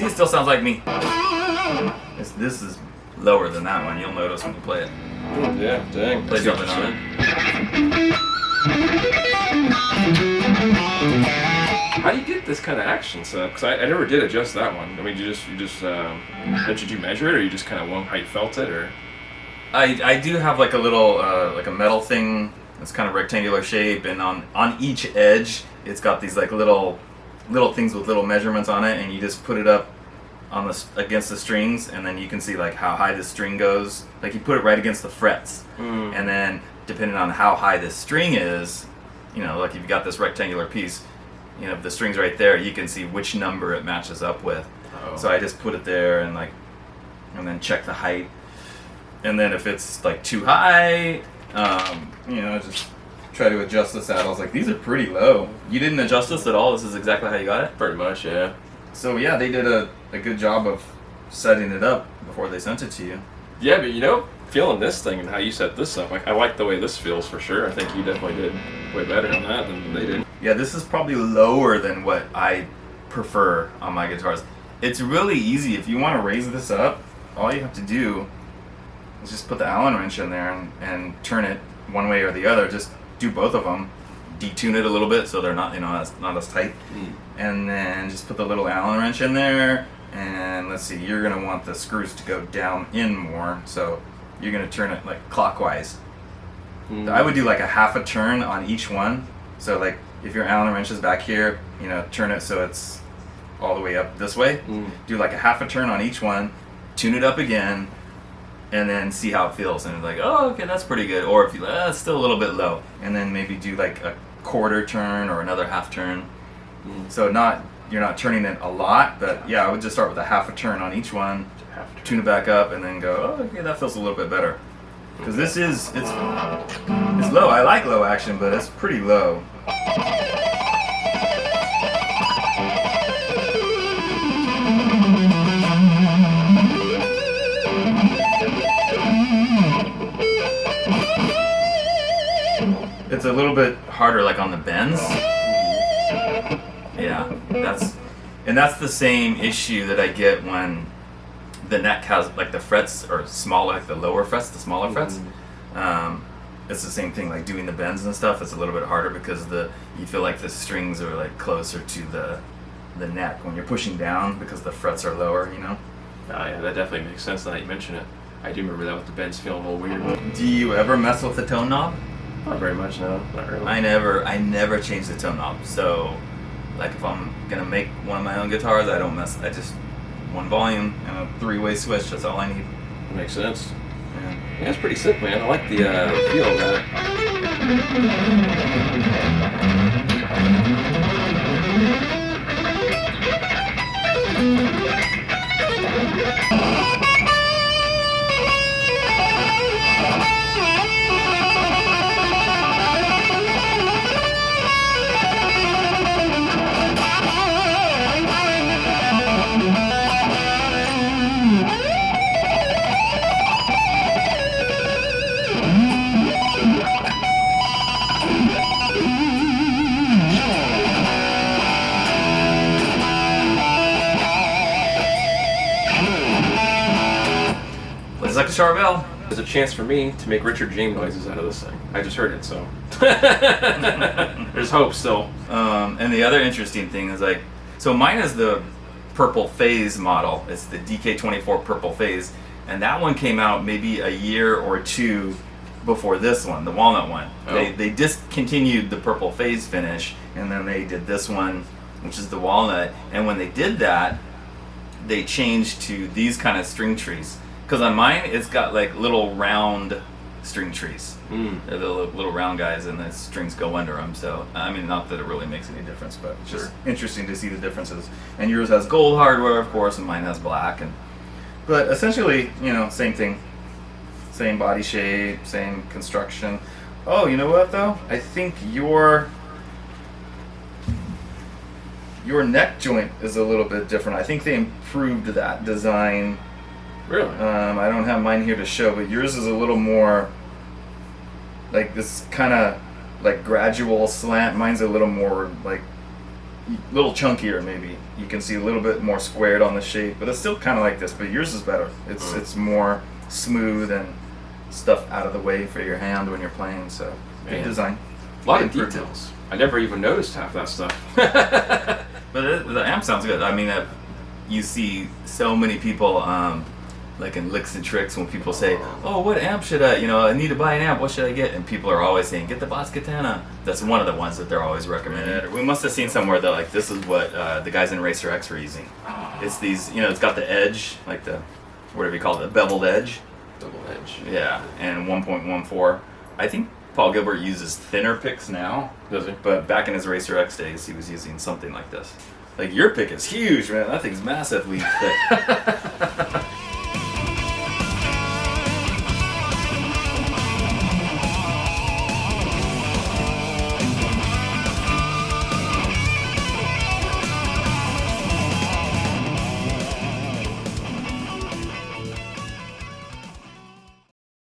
See, it still sounds like me. This is lower than that one. You'll notice when you play it. Yeah, dang. Play something on it. How do you get this kind of action set? Because I never did adjust that one. I mean, did you measure it, or you just kind of went how you felt it, or? I do have like a little like a metal thing that's kind of rectangular shape, and on each edge it's got these like little things with little measurements on it, and you just put it up on against the strings, and then you can see like how high the string goes. Like you put it right against the frets, and then depending on how high the string is, you know, like if you've got this rectangular piece, you know, if the string's right there, you can see which number it matches up with. Oh. So I just put it there and then check the height. And then if it's like too high, you know, just try to adjust the saddles. Like these are pretty low. You didn't adjust this at all? This is exactly how you got it? Pretty much, yeah. So yeah, they did a good job of setting it up before they sent it to you. Yeah, but you know, feeling this thing and how you set this up, I like the way this feels for sure. I think you definitely did way better on that than they did. Yeah, this is probably lower than what I prefer on my guitars. It's really easy. If you want to raise this up, all you have to do is just put the Allen wrench in there and turn it one way or the other. Just do both of them. Detune it a little bit so they're not, you know, not as tight. And then just put the little Allen wrench in there. And let's see, you're going to want the screws to go down in more. So you're going to turn it like clockwise. I would do like a half a turn on each one. So like if your Allen wrench is back here, you know, turn it so it's all the way up this way. Do like a half a turn on each one. Tune it up again. And then see how it feels, and it's like, oh, okay, that's pretty good. Or if you, it's still a little bit low, and then maybe do like a quarter turn or another half turn. So you're not turning it a lot, but yeah, I would just start with a half a turn on each one, tune it back up, and then go, oh, okay, that feels a little bit better. Because it's low. I like low action, but it's pretty low. It's a little bit harder like on the bends. Yeah, that's the same issue that I get when the neck has like the frets are smaller, like the lower frets, the smaller frets. It's the same thing, like doing the bends and stuff. It's a little bit harder because you feel like the strings are like closer to the neck when you're pushing down because the frets are lower, you know? Oh yeah, that definitely makes sense now that you mention it. I do remember that with the bends feeling a little weird. Do you ever mess with the tone knob? Not very much, no. Not really. I never change the tone knob. So, like if I'm gonna make one of my own guitars, I don't mess. I just one volume and a 3-way switch. That's all I need. Makes sense. Yeah, Yeah, it's pretty sick, man. I like the feel of that. it's like a Charvel. There's a chance for me to make Richard James noises out of this thing. I just heard it, so there's hope still. And the other interesting thing is like, so mine is the Purple Phase model. It's the Dk24 Purple Phase, and that one came out maybe a year or two before this one, the walnut one. Oh. They discontinued the Purple Phase finish, and then they did this one, which is the walnut. And when they did that, they changed to these kind of string trees. Because on mine, it's got like little round string trees. They're the little round guys, and the strings go under them. So, I mean, not that it really makes any difference, but it's just interesting to see the differences. And yours has gold hardware, of course, and mine has black. But essentially, you know, same thing. Same body shape, same construction. Oh, you know what, though? I think your neck joint is a little bit different. I think they improved that design. Really? I don't have mine here to show, but yours is a little more like this kind of like gradual slant. Mine's a little more like little chunkier maybe. You can see a little bit more squared on the shape, but it's still kind of like this. But yours is better. It's more smooth and stuff out of the way for your hand when you're playing. So good design. A lot of details. I never even noticed half that stuff. But the amp sounds good. I mean, you see so many people, like in Licks and Tricks, when people say, "Oh, what amp should I? I need to buy an amp. What should I get?" And people are always saying, "Get the Boss Katana." That's one of the ones that they're always recommending. We must have seen somewhere that like this is what the guys in Racer X were using. It's these, it's got the edge, like the whatever you call it, the beveled edge. Double edge. Yeah, and 1.14. I think Paul Gilbert uses thinner picks now. Does he? But back in his Racer X days, he was using something like this. Like your pick is huge, man. That thing's massively thick.